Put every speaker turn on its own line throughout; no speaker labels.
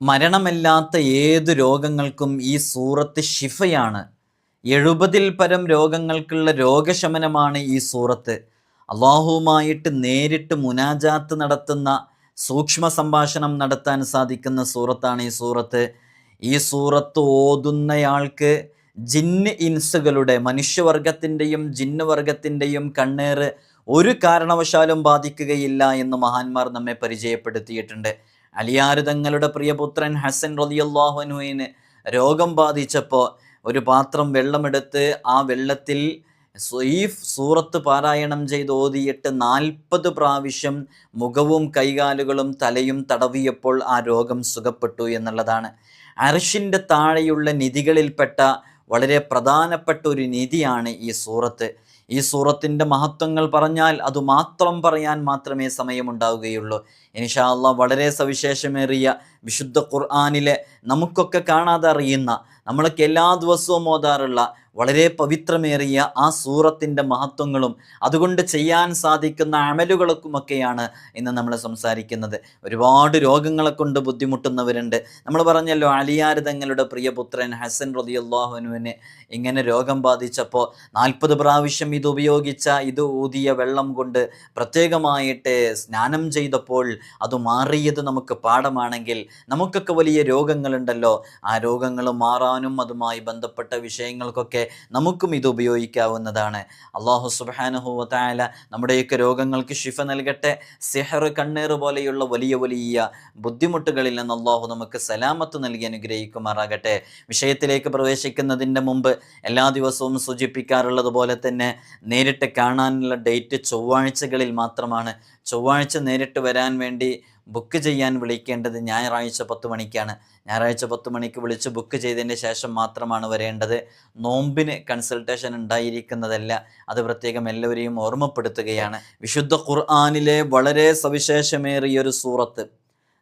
മരണമില്ലാത്ത ഏതു രോഗങ്ങൾക്കും ഈ സൂറത്ത് ഷിഫയാണ്. 70-ൽ പരം രോഗങ്ങൾക്കുള്ള രോഗശമനമാണ് ഈ സൂറത്ത്. അള്ളാഹുവുമായിട്ട് നേരിട്ട് മുനാജാത്ത് നടത്തുന്ന, സൂക്ഷ്മ സംഭാഷണം നടത്താൻ സാധിക്കുന്ന സൂറത്താണ് ഈ സൂറത്ത്. ഈ സൂറത്ത് ഓതുന്നയാൾക്ക് ജിന്ന് ഇൻസുകളുടെ, മനുഷ്യവർഗത്തിൻ്റെയും ജിന്ന് വർഗത്തിൻ്റെയും കണ്ണേറ് ഒരു കാരണവശാലും ബാധിക്കുകയില്ല എന്ന് മഹാന്മാർ നമ്മെ പരിചയപ്പെടുത്തിയിട്ടുണ്ട്. അലിയാർ തങ്ങളുടെ പ്രിയപുത്രൻ ഹസൻ റളിയല്ലാഹു അൻഹുവിന് രോഗം ബാധിച്ചപ്പോൾ ഒരു പാത്രം വെള്ളമെടുത്ത് ആ വെള്ളത്തിൽ ഈ സൂറത്ത് പാരായണം ചെയ്ത് ഓതിയിട്ട് 40 പ്രാവശ്യം മുഖവും കൈകാലുകളും തലയും തടവിയപ്പോൾ ആ രോഗം സുഖപ്പെട്ടു എന്നുള്ളതാണ്. അർശിൻ്റെ താഴെയുള്ള നിധികളിൽപ്പെട്ട വളരെ പ്രധാനപ്പെട്ട ഒരു നിധിയാണ് ഈ സൂറത്ത്. ഈ സൂറത്തിൻ്റെ മഹത്വങ്ങൾ പറഞ്ഞാൽ അതുമാത്രം പറയാൻ മാത്രമേ സമയമുണ്ടാവുകയുള്ളൂ. ഇൻഷാ അല്ലാഹ് വളരെ സവിശേഷമേറിയ വിശുദ്ധ ഖുർആനിലെ നമുക്കൊക്കെ കാണാതെ അറിയുന്ന, നമ്മളൊക്കെ എല്ലാ ദിവസവും ഓതാറുള്ള വളരെ പവിത്രമേറിയ ആ സൂറത്തിൻ്റെ മഹത്വങ്ങളും അതുകൊണ്ട് ചെയ്യാൻ സാധിക്കുന്ന അമലുകൾക്കുമൊക്കെയാണ് ഇന്ന് നമ്മൾ സംസാരിക്കുന്നത്. ഒരുപാട് രോഗങ്ങളെ കൊണ്ട് ബുദ്ധിമുട്ടുന്നവരുണ്ട്. നമ്മൾ പറഞ്ഞല്ലോ, അലിയാർ തങ്ങളുടെ പ്രിയപുത്രൻ ഹസൻ റളിയല്ലാഹു അൻഹുവിന് ഇങ്ങനെ രോഗം ബാധിച്ചപ്പോൾ 40 പ്രാവശ്യം ഇത് ഊതിയ വെള്ളം കൊണ്ട് പ്രത്യേകമായിട്ട് സ്നാനം ചെയ്തപ്പോൾ അത് മാറിയത് നമുക്ക് പാഠമാണെങ്കിൽ, നമുക്കൊക്കെ വലിയ രോഗങ്ങളുണ്ടല്ലോ, ആ രോഗങ്ങൾ മാറാനും അതുമായി ബന്ധപ്പെട്ട വിഷയങ്ങൾക്കൊക്കെ നമുക്കും ഇത് ഉപയോഗിക്കാവുന്നതാണ്. അല്ലാഹു സുബ്ഹാനഹു വ തആല നമ്മുടെയൊക്കെ രോഗങ്ങൾക്ക് ശിഫ നൽകട്ടെ. സിഹർ, കണ്ണേറ് പോലെയുള്ള വലിയ വലിയ ബുദ്ധിമുട്ടുകളിൽ നിന്ന് അല്ലാഹു നമുക്ക് സലാമത്ത് നൽകി അനുഗ്രഹിക്കുമാറാകട്ടെ. വിഷയത്തിലേക്ക് പ്രവേശിക്കുന്നതിൻ്റെ മുമ്പ് എല്ലാ ദിവസവും സൂചിപ്പിക്കാറുള്ളത് പോലെ തന്നെ നേരിട്ട് കാണാനുള്ള ഡേറ്റ് ചൊവ്വാഴ്ചകളിൽ മാത്രമാണ്. ചൊവ്വാഴ്ച നേരിട്ട് വരാൻ വേണ്ടി ബുക്ക് ചെയ്യാൻ വിളിക്കേണ്ടത് ഞായറാഴ്ച 10 മണിക്കാണ്. ഞായറാഴ്ച 10 മണിക്ക് വിളിച്ച് ബുക്ക് ചെയ്തതിന് ശേഷം മാത്രമാണ് വരേണ്ടത്. നോമ്പിന് കൺസൾട്ടേഷൻ ഉണ്ടായിരിക്കുന്നതല്ല, അത് പ്രത്യേകം എല്ലാവരെയും ഓർമ്മപ്പെടുത്തുകയാണ്. വിശുദ്ധ ഖുർആനിലെ വളരെ സവിശേഷമേറിയൊരു സൂറത്ത്,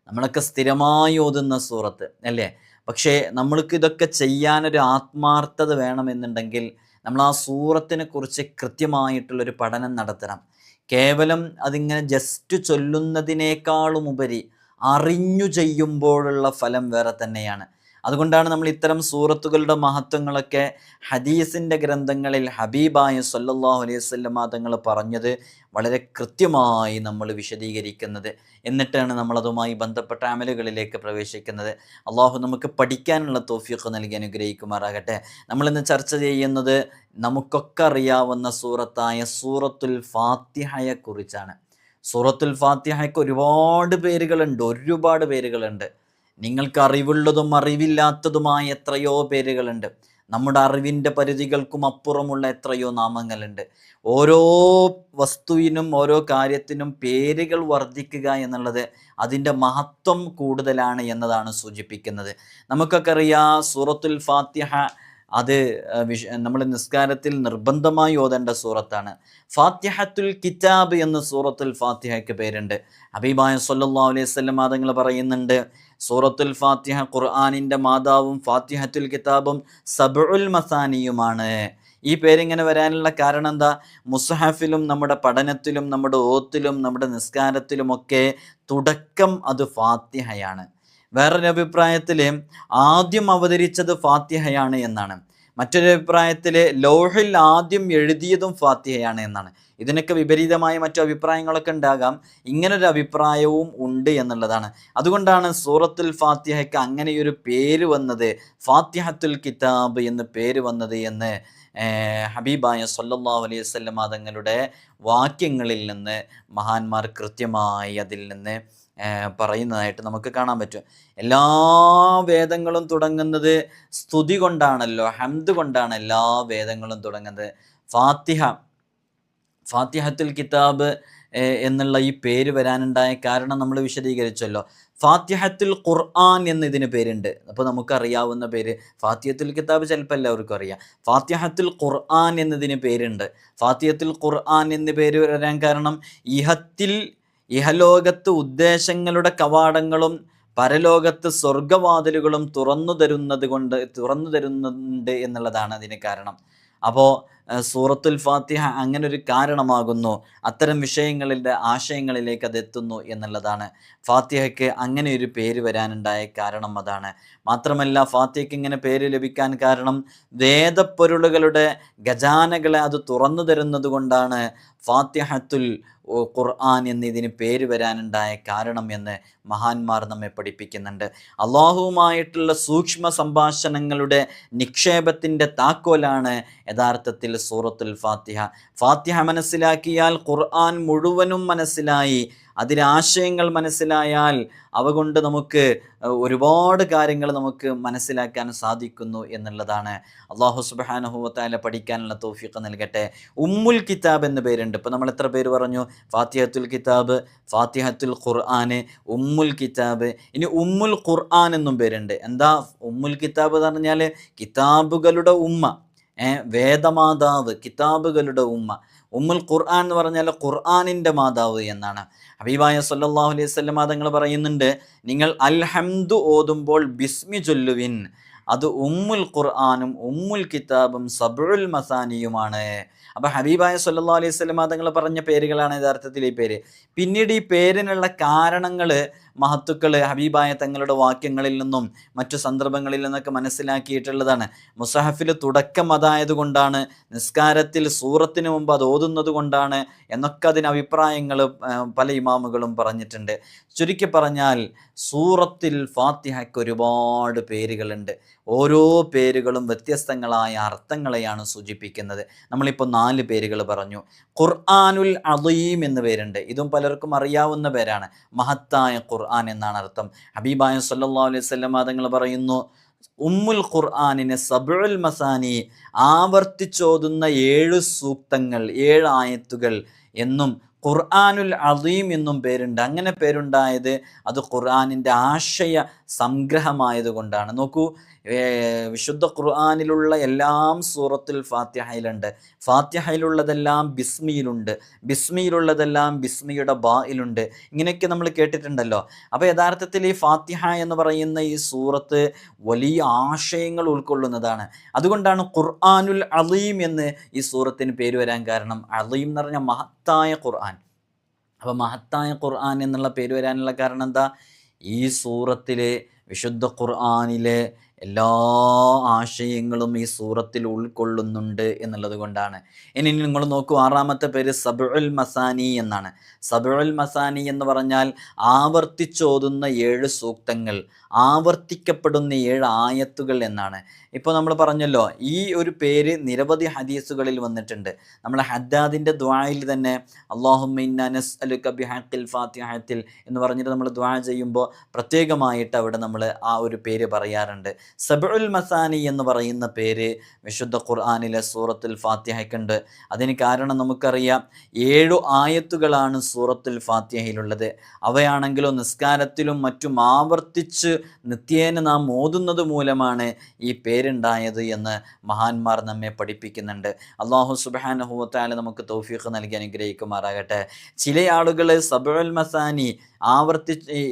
നമ്മളൊക്കെ സ്ഥിരമായി ഓതുന്ന സൂറത്ത് അല്ലേ? പക്ഷേ നമ്മൾക്ക് ഇതൊക്കെ ചെയ്യാനൊരു ആത്മാർത്ഥത വേണമെന്നുണ്ടെങ്കിൽ നമ്മൾ ആ സൂറത്തിനെ കുറിച്ച് കൃത്യമായിട്ടുള്ളൊരു പഠനം നടത്തണം. കേവലം അതിങ്ങനെ ജസ്റ്റ് ചൊല്ലുന്നതിനേക്കാളും ഉപരി അറിഞ്ഞു ചെയ്യുമ്പോഴുള്ള ഫലം വേറെ തന്നെയാണ്. അതുകൊണ്ടാണ് നമ്മൾ ഇത്തരം സൂറത്തുകളുടെ മഹത്വങ്ങളൊക്കെ ഹദീസിൻ്റെ ഗ്രന്ഥങ്ങളിൽ ഹബീബായ സല്ലല്ലാഹു അലൈഹി വസല്ലം തങ്ങൾ പറഞ്ഞത് വളരെ കൃത്യമായി നമ്മൾ വിശദീകരിക്കുന്നത്. എന്നിട്ടാണ് നമ്മളതുമായി ബന്ധപ്പെട്ട അമലുകളിലേക്ക് പ്രവേശിക്കുന്നത്. അള്ളാഹു നമുക്ക് പഠിക്കാനുള്ള തൗഫീഖ് നൽകി അനുഗ്രഹിക്കുമാറാകട്ടെ. നമ്മളിന്ന് ചർച്ച ചെയ്യുന്നത് നമുക്കൊക്കെ അറിയാവുന്ന സൂറത്തായ സൂറത്തുൽ ഫാത്തിഹയെക്കുറിച്ചാണ്. സൂറത്തുൽ ഫാത്തിഹയ്ക്ക് ഒരുപാട് പേരുകളുണ്ട്. നിങ്ങൾക്ക് അറിവുള്ളതും അറിവില്ലാത്തതുമായ എത്രയോ പേരുകളുണ്ട്. നമ്മുടെ അറിവിൻ്റെ പരിധികൾക്കും അപ്പുറമുള്ള എത്രയോ നാമങ്ങളുണ്ട്. ഓരോ വസ്തുവിനും ഓരോ കാര്യത്തിനും പേരുകൾ വർദ്ധിക്കുക എന്നുള്ളത് അതിൻ്റെ മഹത്വം കൂടുതലാണ് എന്നതാണ് സൂചിപ്പിക്കുന്നത്. നമുക്കൊക്കെ അറിയാം, സൂറത്തുൽ ഫാത്തിഹ അത് നമ്മൾ നിസ്കാരത്തിൽ നിർബന്ധമായി ഓതേണ്ട സൂറത്താണ്. ഫാത്തിഹത്തുൽ കിതാബ് എന്ന് സൂറത്തുൽ ഫാത്തിഹയ്ക്ക് പേരുണ്ട്. ഹബീബായ സല്ലല്ലാഹു അലൈഹി വസല്ലം തങ്ങൾ പറയുന്നുണ്ട്, സൂറത്തുൽ ഫാത്തിഹ ഖുർആനിൻ്റെ മാതാവും ഫാത്തിഹത്തുൽ കിതാബും സബ്ഉൽ മസാനിയുമാണ്. ഈ പേരിങ്ങനെ വരാനുള്ള കാരണം എന്താ? മുസ്ഹഫിലും നമ്മുടെ പഠനത്തിലും നമ്മുടെ ഓത്തിലും നമ്മുടെ നിസ്കാരത്തിലുമൊക്കെ തുടക്കം അത് ഫാത്തിഹയാണ്. വേറൊരു അഭിപ്രായത്തിൽ ആദ്യം അവതരിച്ചത് ഫാത്തിഹയാണ് എന്നാണ്. മറ്റൊരു അഭിപ്രായത്തിൽ ലൗഹിൽ ആദ്യം എഴുതിയതും ഫാത്തിഹയാണ് എന്നാണ്. ഇതിനൊക്കെ വിപരീതമായ മറ്റു അഭിപ്രായങ്ങളൊക്കെ ഉണ്ടാകാം. ഇങ്ങനൊരു അഭിപ്രായവും ഉണ്ട് എന്നുള്ളതാണ്. അതുകൊണ്ടാണ് സൂറത്തുൽ ഫാത്തിഹയ്ക്ക് അങ്ങനെയൊരു പേര് വന്നത്, ഫാത്തിഹത്തുൽ കിതാബ് എന്ന് പേര് വന്നത് എന്ന് ഹബീബായ സല്ലല്ലാഹു അലൈഹി വസല്ലം തങ്ങളുടെ വാക്യങ്ങളിൽ നിന്ന് മഹാന്മാർ കൃത്യമായി അതിൽ നിന്ന് പറയുന്നതായിട്ട് നമുക്ക് കാണാൻ പറ്റും. എല്ലാ വേദങ്ങളും തുടങ്ങുന്നത് സ്തുതി കൊണ്ടാണല്ലോ, ഹംദ് കൊണ്ടാണ് എല്ലാ വേദങ്ങളും തുടങ്ങുന്നത്. ഫാത്തിഹത്തുൽ കിതാബ് എന്നുള്ള ഈ പേര് വരാനുണ്ടായ കാരണം നമ്മൾ വിശദീകരിച്ചല്ലോ. ഫാത്തിഹത്തുൽ ഖുർആൻ എന്ന് ഇതിന് പേരുണ്ട്. അപ്പോൾ നമുക്കറിയാവുന്ന പേര് ഫാത്തിഹത്തുൽ കിതാബ് ചിലപ്പോൾ എല്ലാവർക്കും അറിയാം. ഫാത്തിഹത്തുൽ ഖുർആൻ എന്നതിന് പേരുണ്ട്. ഫാത്തിഹത്തുൽ ഖുർആൻ എന്ന് പേര് വരാൻ കാരണം ഇഹലോകത്ത് ഉദ്ദേശങ്ങളുടെ കവാടങ്ങളും പരലോകത്ത് സ്വർഗവാതിലുകളും തുറന്നു തരുന്നുണ്ട് എന്നുള്ളതാണ് അതിന് കാരണം. അപ്പോൾ സൂറത്തുൽ ഫാത്തിഹ അങ്ങനെ ഒരു കാരണമാകുന്നു, അത്തരം വിഷയങ്ങളിലെ ആശയങ്ങളിലേക്ക് അതെത്തുന്നു എന്നുള്ളതാണ്. ഫാത്തിഹയ്ക്ക് അങ്ങനെ ഒരു പേര് വരാനുണ്ടായ കാരണം അതാണ്. മാത്രമല്ല ഫാത്തിഹയ്ക്ക് ഇങ്ങനെ പേര് ലഭിക്കാൻ കാരണം വേദപ്പൊരുളുകളുടെ ഖജാനകളെ അത് തുറന്നു തരുന്നത് കൊണ്ടാണ് ഫാത്തിഹത്തുൽ ഖുർആൻ എന്നതിന് പേര് വരാനുണ്ടായ കാരണം എന്ന് മഹാന്മാർ നമ്മെ പഠിപ്പിക്കുന്നുണ്ട്. അള്ളാഹുവുമായിട്ടുള്ള സൂക്ഷ്മ സംഭാഷണങ്ങളുടെ നിക്ഷേപത്തിൻ്റെ താക്കോലാണ് യഥാർത്ഥത്തിൽ സൂറത്തുൽ ഫാത്തിഹ. ഫാത്തിഹ മനസ്സിലാക്കിയാൽ ഖുർആൻ മുഴുവനും മനസ്സിലായി. അതിലെ ആശയങ്ങൾ മനസ്സിലായാൽ അവ കൊണ്ട് നമുക്ക് ഒരുപാട് കാര്യങ്ങൾ നമുക്ക് മനസ്സിലാക്കാൻ സാധിക്കുന്നു എന്നുള്ളതാണ്. അള്ളാഹു സുബ്ഹാനഹു വ തആല പഠിക്കാനുള്ള തൗഫീഖ് നൽകട്ടെ. ഉമ്മുൽ കിതാബ് എന്ന പേരുണ്ട്. ഇപ്പോൾ നമ്മൾ എത്ര പേര് പറഞ്ഞു? ഫാത്തിഹത്തുൽ കിതാബ്, ഫാത്തിഹത്തുൽ ഖുർആന്, ഉമ്മുൽ കിതാബ്. ഇനി ഉമ്മുൽ ഖുർആൻ എന്നും പേരുണ്ട്. എന്താ ഉമ്മുൽ കിതാബ് എന്ന് പറഞ്ഞാൽ? കിതാബുകളുടെ ഉമ്മ, വേദമാതാവ്, കിതാബുകളുടെ ഉമ്മ. ഉമ്മുൽ ഖുർആൻ എന്ന് പറഞ്ഞാൽ ഖുർആനിൻ്റെ മാതാവ് എന്നാണ്. ഹബീബായ സല്ലല്ലാഹു അലൈഹി വസല്ലം തങ്ങൾ പറയുന്നുണ്ട്, നിങ്ങൾ അൽഹംദു ഓതുമ്പോൾ ബിസ്മി ചൊല്ലുവിൻ, അത് ഉമ്മുൽ ഖുർആനും ഉമ്മുൽ കിതാബും സബ്ഉൽ മസാനിയുമാണ്. അപ്പോൾ ഹബീബായ സല്ലല്ലാഹു അലൈഹി വസല്ലം തങ്ങൾ പറഞ്ഞ പേരുകളാണ് യഥാർത്ഥത്തിൽ ഈ പേര്. പിന്നീട് ഈ പേരിനുള്ള കാരണങ്ങൾ മഹത്തുക്കൾ ഹബീബായ തങ്ങളുടെ വാക്യങ്ങളിൽ നിന്നും മറ്റു സന്ദർഭങ്ങളിൽ നിന്നൊക്കെ മനസ്സിലാക്കിയിട്ടുള്ളതാണ്. മുസഹഫിൽ തുടക്കം അതായതുകൊണ്ടാണ്, നിസ്കാരത്തിൽ സൂറത്തിന് മുമ്പ് അത് ഓതുന്നത് കൊണ്ടാണ് എന്നൊക്കെ അതിന് അഭിപ്രായങ്ങൾ പല ഇമാമുകളും പറഞ്ഞിട്ടുണ്ട്. ചുരുക്കി പറഞ്ഞാൽ സൂറത്തിൽ ഫാത്തിഹയ്ക്ക് ഒരുപാട് പേരുകളുണ്ട്. ഓരോ പേരുകളും വ്യത്യസ്തങ്ങളായ അർത്ഥങ്ങളെയാണ് സൂചിപ്പിക്കുന്നത്. നമ്മളിപ്പോൾ 4 പേരുകൾ പറഞ്ഞു. ഖുർആനുൽ അദീം എന്ന് പേരുണ്ട്. ഇതും പലർക്കും അറിയാവുന്ന പേരാണ്. മഹത്തായ ഖുർആൻ എന്നാണ് അർത്ഥം. ഹബീബായ സല്ലല്ലാഹു അലൈഹി വസല്ലം തങ്ങൾ പറയുന്നു, ഉമ്മുൽ ഖുർആനിന് സബ്ഉൽ മസാനി, ആവർത്തിച്ചോതുന്ന 7 സൂക്തങ്ങൾ, 7 ആയത്തുകൾ എന്നും ഖുർആനുൽ അദീം എന്നും പേരുണ്ട്. അങ്ങനെ പേരുണ്ടായത് അത് ഖുർആനിൻ്റെ ആശയ സംഗ്രഹമായതുകൊണ്ടാണ്. നോക്കൂ, വിശുദ്ധ ഖുർആനിലുള്ള എല്ലാം സൂറത്തുൽ ഫാത്തിഹയിലുണ്ട്. ഫാത്തിഹയിലുള്ളതെല്ലാം ബിസ്മിയിലുണ്ട്, ബിസ്മിയിലുള്ളതെല്ലാം ബിസ്മിയുടെ ബായിലുണ്ട്. ഇങ്ങനെയൊക്കെ നമ്മൾ കേട്ടിട്ടുണ്ടല്ലോ. അപ്പോൾ യഥാർത്ഥത്തിൽ ഈ ഫാത്തിഹ എന്ന് പറയുന്ന ഈ സൂറത്ത് വലിയ ആശയങ്ങൾ ഉൾക്കൊള്ളുന്നതാണ്. അതുകൊണ്ടാണ് ഖുർആനുൽ അദീം എന്ന് ഈ സൂറത്തിന് പേര് വരാൻ കാരണം. അദീം എന്ന് പറഞ്ഞാൽ മഹത്തായ ഖുർആൻ. അപ്പോൾ മഹത്തായ ഖുർആൻ എന്നുള്ള പേര് വരാനുള്ള കാരണം എന്താ? ഈ സൂറത്തിലെ വിശുദ്ധ ഖുർആനിലെ എല്ലാ ആശയങ്ങളും ഈ സൂറത്തിൽ ഉൾക്കൊള്ളുന്നുണ്ട് എന്നുള്ളത് കൊണ്ടാണ്. ഇനി നിങ്ങൾ നോക്കൂ, 6ാമത്തെ പേര് സബ്ഉൽ മസാനി എന്നാണ്. സബ്ഉൽ മസാനി എന്ന് പറഞ്ഞാൽ ആവർത്തിച്ചോതുന്ന 7 സൂക്തങ്ങൾ, ആവർത്തിക്കപ്പെടുന്ന 7 ആയത്തുകൾ എന്നാണ്. ഇപ്പോൾ നമ്മൾ പറഞ്ഞല്ലോ, ഈ ഒരു പേര് നിരവധി ഹദീസുകളിൽ വന്നിട്ടുണ്ട്. നമ്മൾ ഹദ്ദാദിൻ്റെ ദുആയിൽ തന്നെ അല്ലാഹുമ്മ ഇന്നാ നസ്അലുക ബിഹഖിൽ ഫാത്തിഹത്തിൽ എന്ന് പറഞ്ഞിട്ട് നമ്മൾ ദുആ ചെയ്യുമ്പോൾ പ്രത്യേകമായിട്ട് അവിടെ നമ്മൾ ആ ഒരു പേര് പറയാറുണ്ട്. സബ്ഉൽ മസാനി എന്ന് പറയുന്ന പേര് വിശുദ്ധ ഖുർആനിലെ സൂറത്തുൽ ഫാത്തിഹയ്ക്കുണ്ട്. അതിന് കാരണം നമുക്കറിയാം, 7 ആയത്തുകളാണ് സൂറത്തുൽ ഫാത്തിഹയിലുള്ളത്. അവയാണെങ്കിലോ നിസ്കാരത്തിലും മറ്റും ആവർത്തിച്ച് നിത്യേന നാം ഓതുന്നത് മൂലമാണ് ഈ പേരുണ്ടായത് എന്ന് മഹാന്മാർ നമ്മെ പഠിപ്പിക്കുന്നുണ്ട്. അല്ലാഹു സുബ്ഹാനഹു വ തആല നമുക്ക് തൗഫീഖ് നൽകി അനുഗ്രഹിക്കുമാറാകട്ടെ. ചില ആളുകൾ സബ്ഉൽ മസാനി ആവർത്തിച്ച്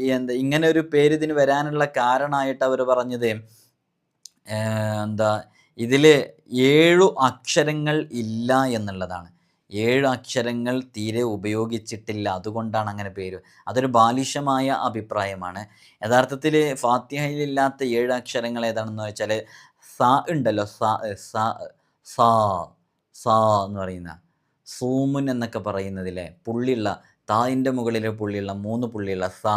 ഇങ്ങനെ ഒരു പേര് ഇതിന് വരാനുള്ള കാരണമായിട്ട് അവർ പറഞ്ഞത് ഇതിൽ 7 അക്ഷരങ്ങൾ ഇല്ല എന്നുള്ളതാണ്. 7 അക്ഷരങ്ങൾ തീരെ ഉപയോഗിച്ചിട്ടില്ല, അതുകൊണ്ടാണ് അങ്ങനെ പേര്. അതൊരു ബാലിശമായ അഭിപ്രായമാണ്. യഥാർത്ഥത്തിൽ ഫാത്തിഹയിലില്ലാത്ത 7 അക്ഷരങ്ങൾ ഏതാണെന്ന് വെച്ചാൽ, സ ഉണ്ടല്ലോ, സാ എന്ന് പറയുന്ന സൂമുൻ എന്നൊക്കെ പറയുന്നതിലെ പുള്ളിയുള്ള, തായിൻ്റെ മുകളിലെ പുള്ളിയുള്ള 3 പുള്ളിയുള്ള സ,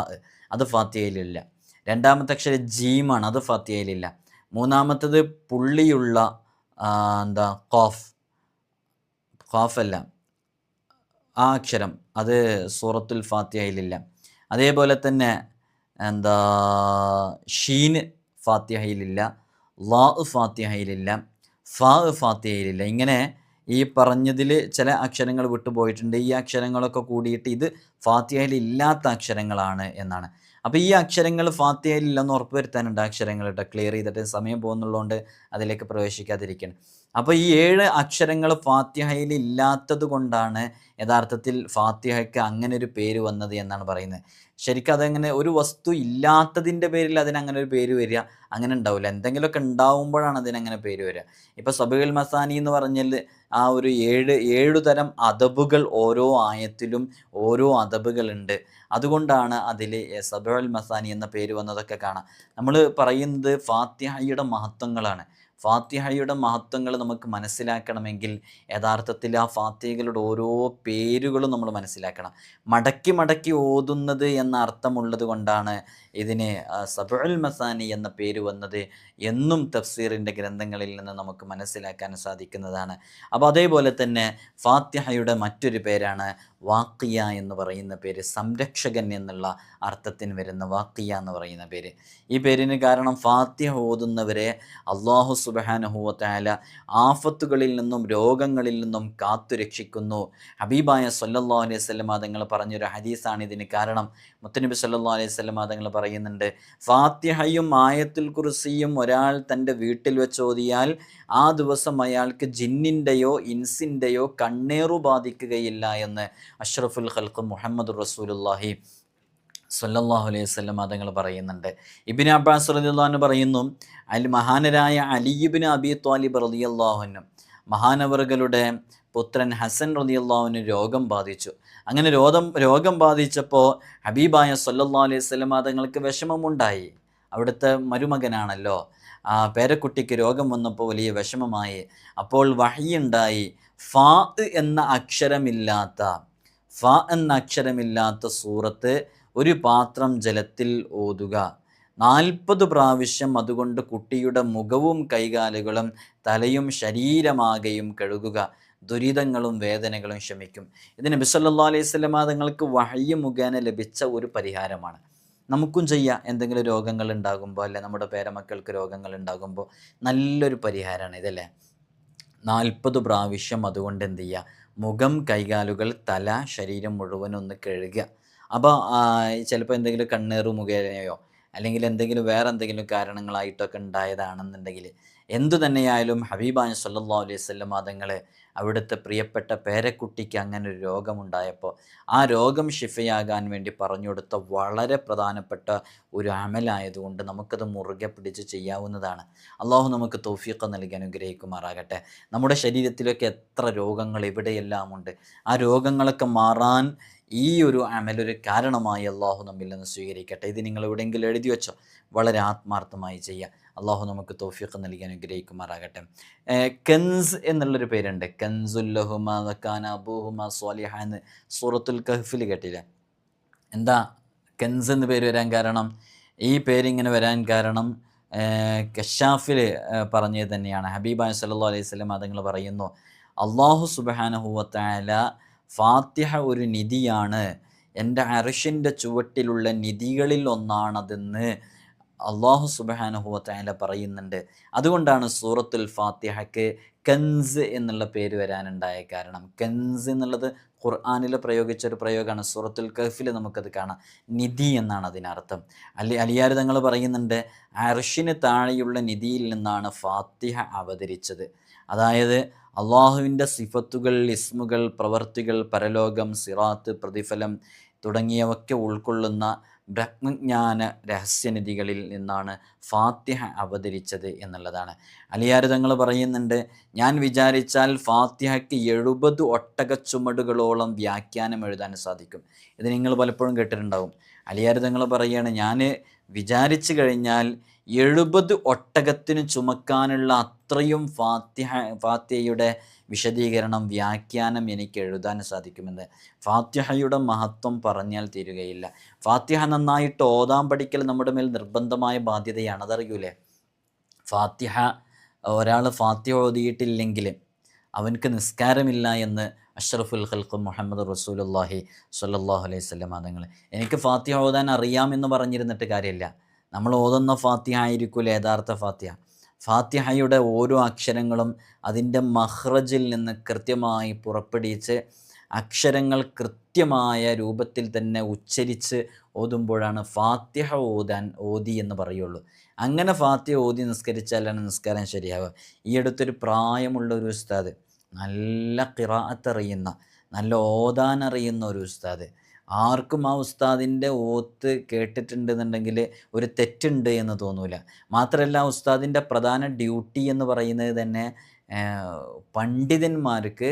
അത് ഫാത്തിഹയിലില്ല. 2ാമത്തെ അക്ഷരം ജീമാണ്, അത് ഫാത്തിഹയിലില്ല. 3ാമത്തത് പുള്ളിയുള്ള ഖാഫല്ല, ആ അക്ഷരം, അത് സൂറത്തുൽ ഫാത്തിഹയിലില്ല. അതേപോലെ തന്നെ ഷീന് ഫാത്തിഹയിലില്ല, ലാ ഫാത്തിഹയിലില്ല, ഫാ ഫാത്തിഹയിലില്ല. ഇങ്ങനെ ഈ പറഞ്ഞതിൽ ചില അക്ഷരങ്ങൾ വിട്ടുപോയിട്ടുണ്ട്. ഈ അക്ഷരങ്ങളൊക്കെ കൂടിയിട്ട് ഇത് ഫാത്തിഹയിൽ ഇല്ലാത്ത അക്ഷരങ്ങളാണ് എന്നാണ്. അപ്പോൾ ഈ അക്ഷരങ്ങൾ ഫാത്തിഹയിൽ ഇല്ലെന്ന് ഉറപ്പുവരുത്താനുണ്ട്. അക്ഷരങ്ങൾ ക്ലിയർ ചെയ്തിട്ട് സമയം പോകുന്നുള്ളതുകൊണ്ട് അതിലേക്ക് പ്രവേശിക്കാതിരിക്കണം. അപ്പോൾ ഈ 7 അക്ഷരങ്ങൾ ഫാത്തിഹയിൽ ഇല്ലാത്തത് കൊണ്ടാണ് യഥാർത്ഥത്തിൽ ഫാത്തിഹയ്ക്ക് അങ്ങനെ ഒരു പേര് വന്നത് എന്നാണ് പറയുന്നത്. ശരിക്കും അതെങ്ങനെ ഒരു വസ്തു ഇല്ലാത്തതിൻ്റെ പേരിൽ അതിനങ്ങനെ ഒരു പേര് വരിക അങ്ങനെ ഉണ്ടാവില്ല. എന്തെങ്കിലുമൊക്കെ ഉണ്ടാവുമ്പോഴാണ് അതിനങ്ങനെ പേര് വരിക. ഇപ്പോൾ സബീഉൽ മസാനി എന്ന് പറഞ്ഞാൽ ആ ഒരു 7 തരം അദബുകൾ ഓരോ ആയത്തിലും ഓരോ അദബുകളുണ്ട്. അതുകൊണ്ടാണ് അതിൽ സബീഉൽ മസാനി എന്ന പേര് വന്നതൊക്കെ കാണാം. നമ്മൾ പറയുന്നത് ഫാത്തിഹയുടെ മഹത്വങ്ങളാണ്. ഫാത്തിഹയുടെ മഹത്വങ്ങൾ നമുക്ക് മനസ്സിലാക്കണമെങ്കിൽ യഥാർത്ഥത്തിൽ ആ ഫാത്തിഹകളുടെ ഓരോ പേരുകളും നമ്മൾ മനസ്സിലാക്കണം. മടക്കി മടക്കി ഓതുന്നത് എന്ന അർത്ഥമുള്ളത് കൊണ്ടാണ് ഇതിന് സബഉൽ മസാനി എന്ന പേര് വന്നത് എന്നും തഫ്സീറിൻ്റെ ഗ്രന്ഥങ്ങളിൽ നിന്ന് നമുക്ക് മനസ്സിലാക്കാൻ സാധിക്കുന്നതാണ്. അപ്പോൾ അതേപോലെ തന്നെ ഫാത്തിഹയുടെ മറ്റൊരു പേരാണ് വാക്കിയ എന്ന് പറയുന്ന പേര്. സംരക്ഷകൻ എന്നുള്ള അർത്ഥത്തിന് വരുന്ന വാക്കിയ എന്ന് പറയുന്ന പേര്. ഈ പേരിന് കാരണം ഫാത്തിഹ ഓതുന്നവരെ അള്ളാഹു സുബ്ഹാനഹു വ തആല ആഫത്തുകളിൽ നിന്നും രോഗങ്ങളിൽ നിന്നും കാത്തു രക്ഷിക്കുന്നു. ഹബീബായ സല്ലല്ലാഹു അലൈഹി വസല്ലം തങ്ങൾ പറഞ്ഞൊരു ഹദീസാണ് ഇതിന് കാരണം. മുത്തുനബി സല്ലല്ലാഹു അലൈഹി വസല്ലം തങ്ങൾ പറയുന്നുണ്ട്, ഫാത്തിഹയും ആയത്തുൽ കുർസിയും ഒരാൾ തൻ്റെ വീട്ടിൽ വെച്ച് ഓതിയാൽ ആ ദിവസം അയാൾക്ക് ജിന്നിൻ്റെയോ ഇൻസിൻ്റെയോ കണ്ണേറു ബാധിക്കുകയില്ല എന്ന് അഷ്റഫുൽ ഖൽഖ് മുഹമ്മദ് റസൂലുള്ളാഹി സ്വല്ലല്ലാഹു അലൈഹി വസല്ലം തങ്ങൾ പറയുന്നുണ്ട്. ഇബ്നു അബ്ബാസ് റളിയല്ലാഹു അൻഹു പറയുന്നു, മഹാനരായ അലി ഇബ്നു അബീ ത്വാലിബ് റളിയല്ലാഹു അൻഹു മഹാനവറുകളുടെ പുത്രൻ ഹസൻ റളിയല്ലാഹു അൻഹു രോഗം ബാധിച്ചു. അങ്ങനെ രോഗം ബാധിച്ചപ്പോൾ ഹബീബായ സ്വല്ലല്ലാഹു അലൈഹി വസല്ലം തങ്ങൾക്ക് വിഷമമുണ്ടായി. അവിടുത്തെ മരുമകനാണല്ലോ. പേരക്കുട്ടിക്ക് രോഗം വന്നപ്പോൾ വലിയ വിഷമമായി. അപ്പോൾ വഹ്യുണ്ടായി, ഫാ എന്ന അക്ഷരമില്ലാത്ത സൂറത്ത് ഒരു പാത്രം ജലത്തിൽ ഓതുക, 40 പ്രാവശ്യം അതുകൊണ്ട് കുട്ടിയുടെ മുഖവും കൈകാലുകളും തലയും ശരീരമാകെയും കഴുകുക, ദുരിതങ്ങളും വേദനകളും ശമിക്കും. ഇത് നബി സല്ലല്ലാഹു അലൈഹി വസല്ലം തങ്ങൾക്ക് വഹ്യ് മുഖേന ലഭിച്ച ഒരു പരിഹാരമാണ്. നമുക്കും ചെയ്യാം. എന്തെങ്കിലും രോഗങ്ങൾ ഉണ്ടാകുമ്പോൾ, അല്ലെ നമ്മുടെ പേരമക്കൾക്ക് രോഗങ്ങൾ ഉണ്ടാകുമ്പോൾ നല്ലൊരു പരിഹാരമാണ് ഇതല്ലേ. 40 പ്രാവശ്യം അതുകൊണ്ട് എന്ത് ചെയ്യുക, മുഖം, കൈകാലുകൾ, തല, ശരീരം മുഴുവനും ഒന്ന് കഴുകുക. അപ്പോൾ ചിലപ്പോൾ എന്തെങ്കിലും കണ്ണേറ് മുഖേനയോ അല്ലെങ്കിൽ എന്തെങ്കിലും വേറെ എന്തെങ്കിലും കാരണങ്ങളായിട്ടൊക്കെ ഉണ്ടായതാണെന്നുണ്ടെങ്കിൽ എന്തു തന്നെയായാലും ഹബീബായ സല്ലല്ലാഹു അലൈഹി വസല്ലം തങ്ങൾ അവിടുത്തെ പ്രിയപ്പെട്ട പേരക്കുട്ടിക്ക് അങ്ങനെ ഒരു രോഗമുണ്ടായപ്പോൾ ആ രോഗം ഷിഫയാകാൻ വേണ്ടി പറഞ്ഞു കൊടുത്ത വളരെ പ്രധാനപ്പെട്ട ഒരു അമലായതുകൊണ്ട് നമുക്കത് മുറുകെ പിടിച്ച് ചെയ്യാവുന്നതാണ്. അള്ളാഹു നമുക്ക് തൗഫീഖ് നൽകി അനുഗ്രഹിക്കുമാറാകട്ടെ. നമ്മുടെ ശരീരത്തിലൊക്കെ എത്ര രോഗങ്ങൾ എവിടെയെല്ലാം ഉണ്ട്. ആ രോഗങ്ങളൊക്കെ മാറാൻ ഈ ഒരു അമലൊരു കാരണമായി അള്ളാഹു നമ്മിൽ നിന്ന് സ്വീകരിക്കട്ടെ. ഇത് നിങ്ങൾ എവിടെയെങ്കിലും എഴുതി വെച്ചോ, വളരെ ആത്മാർത്ഥമായി ചെയ്യുക. അള്ളാഹു നമുക്ക് തൗഫീഖ് നൽകി അനുഗ്രഹിക്കുമാറാകട്ടെ. കൻസ് എന്നുള്ളൊരു പേരുണ്ട്. കൻസുല്ലഹുമ വകാന അബൂഹുമ സ്വാലിഹ എന്ന് സൂറത്തുൽ കഹ്ഫിൽ കേട്ടില്ലേ? എന്താ കൻസ് എന്ന് പേര് വരാൻ കാരണം? ഈ പേരിങ്ങനെ വരാൻ കാരണം കശാഫിൽ പറഞ്ഞത് തന്നെയാണ്. ഹബീബായ സല്ലല്ലാഹു അലൈഹി വസല്ലം തങ്ങൾ പറയുന്നു, അള്ളാഹു സുബ്ഹാനഹു വ തആല ഫാത്തിഹ ഒരു നിധിയാണ്, എൻ്റെ അർശിൻ്റെ ചുവട്ടിലുള്ള നിധികളിൽ ഒന്നാണതെന്ന് അള്ളാഹു സുബ്ഹാനഹു വ തആല പറയുന്നുണ്ട്. അതുകൊണ്ടാണ് സൂറത്തുൽ ഫാത്തിഹയ്ക്ക് കൻസ് എന്നുള്ള പേര് വരാനുണ്ടായ കാരണം. കൻസ് എന്നുള്ളത് ഖുർആനിൽ പ്രയോഗിച്ചൊരു പ്രയോഗമാണ്. സൂറത്തുൽ കഹ്ഫിൽ നമുക്കത് കാണാം. നിധി എന്നാണ് അതിനർത്ഥം. അലിയാർ തങ്ങൾ പറയുന്നുണ്ട്, അർശിന് താഴെയുള്ള നിധിയിൽ നിന്നാണ് ഫാത്തിഹ അവതരിച്ചത്. അതായത് അള്ളാഹുവിൻ്റെ സിഫത്തുകൾ, ഇസ്മുകൾ, പ്രവർത്തികൾ, പരലോകം, സിറാത്ത്, പ്രതിഫലം തുടങ്ങിയവയൊക്കെ ഉൾക്കൊള്ളുന്ന ബ്രഹ്മജ്ഞാന രഹസ്യനിധികളിൽ നിന്നാണ് ഫാത്തിഹ അവതരിച്ചത് എന്നുള്ളതാണ്. അലിയാർ തങ്ങൾ പറയുന്നുണ്ട്, ഞാൻ വിചാരിച്ചാൽ ഫാത്തിഹയ്ക്ക് 70 ഒട്ടകച്ചുമടുകളോളം വ്യാഖ്യാനം എഴുതാൻ സാധിക്കും. ഇത് നിങ്ങൾ പലപ്പോഴും കേട്ടിട്ടുണ്ടാവും. അലിയാർ തങ്ങൾ പറയുകയാണ്, ഞാൻ വിചാരിച്ചു കഴിഞ്ഞാൽ 70 ഒട്ടകത്തിന് ചുമക്കാനുള്ള അത്രയും ഫാത്തിഹയുടെ വിശദീകരണം, വ്യാഖ്യാനം എനിക്ക് എഴുതാൻ സാധിക്കുമെന്ന്. ഫാത്തിഹയുടെ മഹത്വം പറഞ്ഞാൽ തീരുകയില്ല. ഫാത്തിഹ നന്നായിട്ട് ഓതാൻ പഠിക്കൽ നമ്മുടെ മേൽ നിർബന്ധമായ ബാധ്യതയാണ്. അതറിയൂലേ? ഒരാൾ ഫാത്തിഹ ഓതിയിട്ടില്ലെങ്കിൽ അവൻക്ക് നിസ്കാരമില്ല എന്ന് അഷ്റഫുൽ ഖൽഖ് മുഹമ്മദ് റസൂലുള്ളാഹി സ്വല്ലല്ലാഹു അലൈഹി വസല്ലം തങ്ങൾ. എനിക്ക് ഫാത്തിഹ ഓതാൻ അറിയാമെന്ന് പറഞ്ഞിരുന്നിട്ട് കാര്യമില്ല. നമ്മൾ ഓതുന്ന ഫാത്തിഹ ആയിരിക്കില്ല യഥാർത്ഥ ഫാത്തിഹ. ഫാത്തിഹയുടെ ഓരോ അക്ഷരങ്ങളും അതിൻ്റെ മഖ്റജിൽ നിന്ന് കൃത്യമായി പുറപ്പെടുവിച്ച് അക്ഷരങ്ങൾ കൃത്യമായ രൂപത്തിൽ തന്നെ ഉച്ചരിച്ച് ഓതുമ്പോഴാണ് ഫാത്തിഹ ഓതി എന്ന് പറയുള്ളൂ. അങ്ങനെ ഫാത്തിഹ ഓതി നിസ്കരിച്ചാലാണ് നിസ്കാരം ശരിയാവുക. ഈ അടുത്തൊരു പ്രായമുള്ള ഒരു ഉസ്താദ്, നല്ല ഖിറാഅത്ത് അറിയുന്ന, നല്ല ഓതാനറിയുന്ന ഒരു ഉസ്താദ്, ആർക്കും ആ ഉസ്താദിൻ്റെ ഓത്ത് കേട്ടിട്ടുണ്ടെന്നുണ്ടെങ്കിൽ ഒരു തെറ്റുണ്ട് എന്ന് തോന്നൂല. മാത്രമല്ല ആ ഉസ്താദിൻ്റെ പ്രധാന ഡ്യൂട്ടി എന്ന് പറയുന്നത് തന്നെ പണ്ഡിതന്മാർക്ക്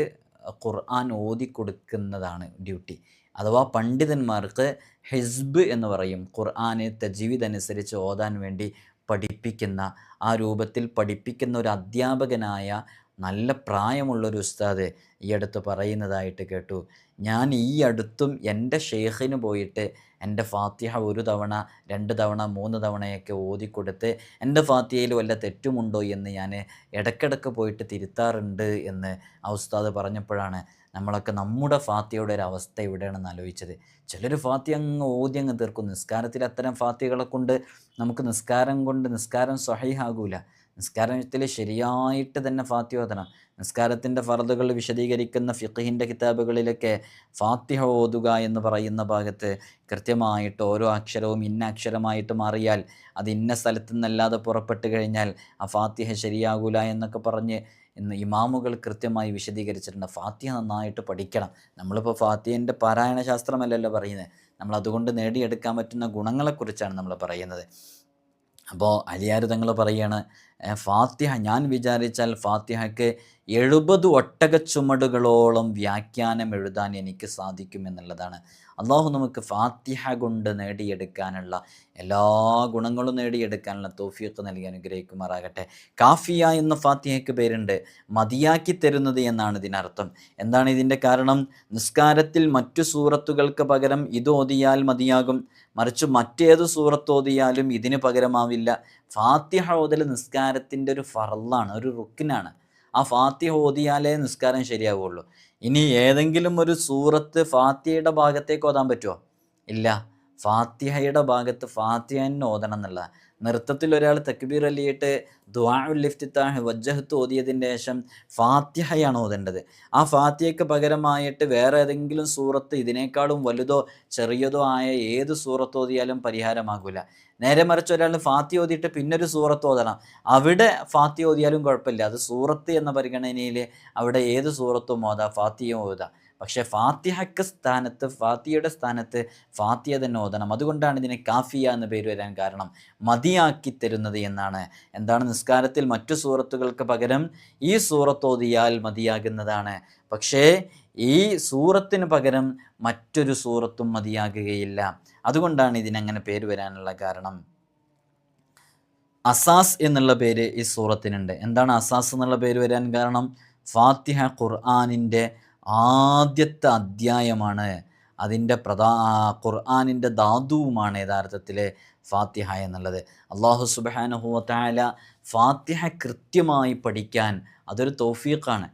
ഖുർആൻ ഓതിക്കൊടുക്കുന്നതാണ് ഡ്യൂട്ടി. അഥവാ പണ്ഡിതന്മാർക്ക് ഹിസ്ബ് എന്ന് പറയും, ഖുർആന് തജ്വീദ് അനുസരിച്ച് ഓതാൻ വേണ്ടി പഠിപ്പിക്കുന്ന, ആ രൂപത്തിൽ പഠിപ്പിക്കുന്ന ഒരു അധ്യാപകനായ നല്ല പ്രായമുള്ളൊരു ഉസ്താദ് ഈ അടുത്ത് പറയുന്നതായിട്ട് കേട്ടു. ഞാൻ ഈ അടുത്തും എൻ്റെ ഷെയ്ഖിന് പോയിട്ട് എൻ്റെ ഫാത്തിഹ 1 തവണ 2 തവണ 3 തവണയൊക്കെ ഓതിക്കൊടുത്ത് എൻ്റെ ഫാത്തിഹയിൽ വല്ല തെറ്റുമുണ്ടോ എന്ന് ഞാൻ ഇടയ്ക്കിടയ്ക്ക് പോയിട്ട് തിരുത്താറുണ്ട് എന്ന് ആ ഉസ്താദ് പറഞ്ഞപ്പോഴാണ് നമ്മളൊക്കെ നമ്മുടെ ഫാത്തിഹയുടെ ഒരു അവസ്ഥ എവിടെയാണെന്ന് ആലോചിച്ചത്. ചിലർ ഫാത്തിഹ അങ്ങ് ഓതി അങ്ങ് തീർക്കും. നിസ്കാരത്തിൽ അത്തരം ഫാത്തിഹകളെ കൊണ്ട് നമുക്ക് നിസ്കാരം സ്വഹീഹാകൂല. നിസ്കാരത്തിൽ ശരിയായിട്ട് തന്നെ ഫാത്തിഹ ഓതണം. നിസ്കാരത്തിൻ്റെ ഫർദുകൾ വിശദീകരിക്കുന്ന ഫിഖ്ഹിൻ്റെ കിതാബുകളിലൊക്കെ ഫാത്തിഹ ഓതുക എന്ന് പറയുന്ന ഭാഗത്ത് കൃത്യമായിട്ട് ഓരോ അക്ഷരവും ഇന്ന അക്ഷരമായിട്ട് മാറിയാൽ അത് ഇന്ന സ്ഥലത്തു നിന്നല്ലാതെ പുറപ്പെട്ട് കഴിഞ്ഞാൽ ആ ഫാത്തിഹ ശരിയാകൂല എന്നൊക്കെ പറഞ്ഞ് ഇന്ന് ഇമാമുകൾ കൃത്യമായി വിശദീകരിച്ചിട്ടുണ്ട്. ഫാത്തിഹ നന്നായിട്ട് പഠിക്കണം. നമ്മളിപ്പോൾ ഫാത്തിഹൻ്റെ പാരായണ ശാസ്ത്രമല്ലല്ലോ പറയുന്നത്, നമ്മൾ അതുകൊണ്ട് നേടിയെടുക്കാൻ പറ്റുന്ന ഗുണങ്ങളെക്കുറിച്ചാണ് നമ്മൾ പറയുന്നത്. അപ്പോൾ അലിയാർ തങ്ങൾ പറയാണ്, ഫാത്തിഹ ഞാൻ വിചാരിച്ചാൽ ഫാത്തിഹയ്ക്ക് 70 ഒട്ടകച്ചുമടുകളോളം വ്യാഖ്യാനം എഴുതാൻ എനിക്ക് സാധിക്കുമെന്നുള്ളതാണ്. അള്ളാഹു നമുക്ക് ഫാത്തിഹ കൊണ്ട് നേടിയെടുക്കാനുള്ള എല്ലാ ഗുണങ്ങളും നേടിയെടുക്കാനുള്ള തൗഫീഖ് നൽകി അനുഗ്രഹിക്കുമാറാകട്ടെ. കാഫിയ എന്ന ഫാത്തിഹയ്ക്ക് പേരുണ്ട്, മതിയാക്കി തരുന്നത് എന്നാണ് ഇതിനർത്ഥം. എന്താണ് ഇതിൻ്റെ കാരണം? നിസ്കാരത്തിൽ മറ്റു സൂറത്തുകൾക്ക് പകരം ഇത് ഓതിയാൽ മതിയാകും, മറിച്ച് മറ്റേത് സൂറത്ത് ഓതിയാലും ഇതിന് പകരമാവില്ല. ഫാത്തിഹ ഓതൽ നിസ്കാരത്തിൻ്റെ ഒരു ഫർളാണ്, ഒരു റുക്കിനാണ്. ആ ഫാത്തിഹ ഓതിയാലേ നിസ്കാരം ശരിയാവുള്ളൂ. ഇനി ഏതെങ്കിലും ഒരു സൂറത്ത് ഫാത്തിഹയുടെ ഭാഗത്തേക്ക് ഓതാൻ പറ്റുമോ? ഇല്ല. ഫാത്തിഹയുടെ ഭാഗത്ത് ഫാത്തിഹ തന്നെ ഓതണം എന്നുള്ളതാണ്. നൃത്തത്തിൽ ഒരാൾ തക്ബീർ അല്ലിയിട്ട് ദുആഉൽ ഇഫ്തിതാഹ് വജ്ജഹത്ത് ഓതിയതിൻ്റെ ശേഷം ഫാത്തിഹയാണ് ഓതേണ്ടത്. ആ ഫാത്തിഹയ്ക്ക് പകരമായിട്ട് വേറെ ഏതെങ്കിലും സൂറത്ത് ഇതിനേക്കാളും വലുതോ ചെറിയതോ ആയ ഏത് സൂറത്ത് ഓതിയാലും പരിഹാരമാകില്ല. നേരെ മറിച്ച് ഒരാൾ ഫാത്തിഹ ഓതിയിട്ട് പിന്നൊരു സൂറത്ത് ഓതണം, അവിടെ ഫാത്തിഹ ഓതിയാലും കുഴപ്പമില്ല. അത് സൂറത്ത് എന്ന പരിഗണനയിൽ അവിടെ ഏത് സൂറത്തും ഓതാം, ഫാത്തിഹയും ഓതാം. പക്ഷേ ഫാത്തിഹയുടെ സ്ഥാനത്ത് ഫാത്തിഹ തന്നെ ഓതണം. അതുകൊണ്ടാണ് ഇതിന് കാഫിയ എന്ന് പേര് വരാൻ കാരണം, മതിയാക്കി തരുന്നത് എന്നാണ്. എന്താണ്? നിസ്കാരത്തിൽ മറ്റു സൂറത്തുകൾക്ക് പകരം ഈ സൂറത്ത് ഓതിയാൽ മതിയാകുന്നതാണ്. പക്ഷേ ഈ സൂറത്തിന് പകരം മറ്റൊരു സൂറത്തും മതിയാകുകയില്ല. അതുകൊണ്ടാണ് ഇതിനങ്ങനെ പേര് വരാനുള്ള കാരണം. അസാസ് എന്നുള്ള പേര് ഈ സൂറത്തിനുണ്ട്. എന്താണ് അസാസ് എന്നുള്ള പേര് വരാൻ കാരണം? ഫാത്തിഹ ഖുർആനിൻ്റെ ആദ്യത്തെ അധ്യായമാണ്. അതിൻ്റെ ഖുർആനിൻ്റെ ധാതുവുമാണ് യഥാർത്ഥത്തിൽ ഫാത്തിഹ എന്നുള്ളത്. അല്ലാഹു സുബ്ഹാനഹു വ തആല ഫാത്തിഹ കൃത്യമായി പഠിക്കാൻ അതൊരു തൗഫീഖാണ്.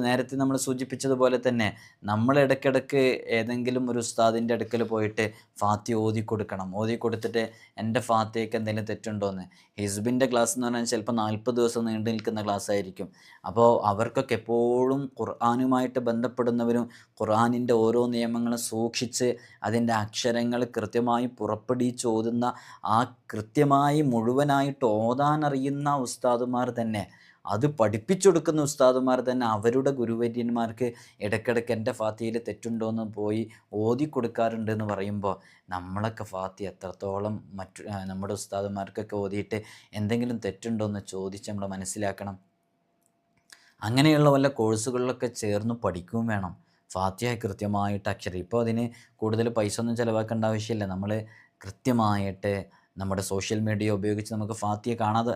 നേരത്തെ നമ്മൾ സൂചിപ്പിച്ചതുപോലെ തന്നെ നമ്മൾ ഇടയ്ക്കിടയ്ക്ക് ഏതെങ്കിലും ഒരു ഉസ്താദിൻ്റെ അടുക്കൽ പോയിട്ട് ഫാത്തിഹ ഓതിക്കൊടുക്കണം. ഓതിക്കൊടുത്തിട്ട് എൻ്റെ ഫാത്തിഹയ്ക്ക് എന്തെങ്കിലും തെറ്റുണ്ടോയെന്ന്. ഹിസ്ബിൻ്റെ ക്ലാസ് എന്ന് പറഞ്ഞാൽ ചിലപ്പോൾ 40 ദിവസം നീണ്ടു നിൽക്കുന്ന ക്ലാസ് ആയിരിക്കും. അപ്പോൾ അവർക്കൊക്കെ എപ്പോഴും ഖുർആനുമായിട്ട് ബന്ധപ്പെടുന്നവരും ഖുർആനിൻ്റെ ഓരോ നിയമങ്ങളും സൂക്ഷിച്ച് അതിൻ്റെ അക്ഷരങ്ങൾ കൃത്യമായി പുറപ്പെടുവിച്ച് ഓതുന്ന, ആ കൃത്യമായി മുഴുവനായിട്ട് ഓതാനറിയുന്ന ഉസ്താദുമാർ തന്നെ, അത് പഠിപ്പിച്ചു കൊടുക്കുന്ന ഉസ്താദുമാർ തന്നെ അവരുടെ ഗുരുവര്യന്മാർക്ക് ഇടയ്ക്കിടയ്ക്ക് എൻ്റെ ഫാത്തിഹയിൽ തെറ്റുണ്ടോയെന്ന് പോയി ഓതി കൊടുക്കാറുണ്ട് എന്ന് പറയുമ്പോൾ നമ്മളൊക്കെ ഫാത്തിഹ എത്രത്തോളം നമ്മുടെ ഉസ്താദുമാർക്കൊക്കെ ഓതിയിട്ട് എന്തെങ്കിലും തെറ്റുണ്ടോ എന്ന് ചോദിച്ച് നമ്മൾ മനസ്സിലാക്കണം. അങ്ങനെയുള്ള വല്ല കോഴ്സുകളിലൊക്കെ ചേർന്ന് പഠിക്കുകയും വേണം. ഫാത്തിഹ കൃത്യമായിട്ട് അക്ഷരം, ഇപ്പോൾ അതിന് കൂടുതൽ പൈസ ഒന്നും ചിലവാക്കേണ്ട ആവശ്യമില്ല. നമ്മൾ കൃത്യമായിട്ട് നമ്മുടെ സോഷ്യൽ മീഡിയ ഉപയോഗിച്ച് നമുക്ക് ഫാത്തിഹ കാണാതെ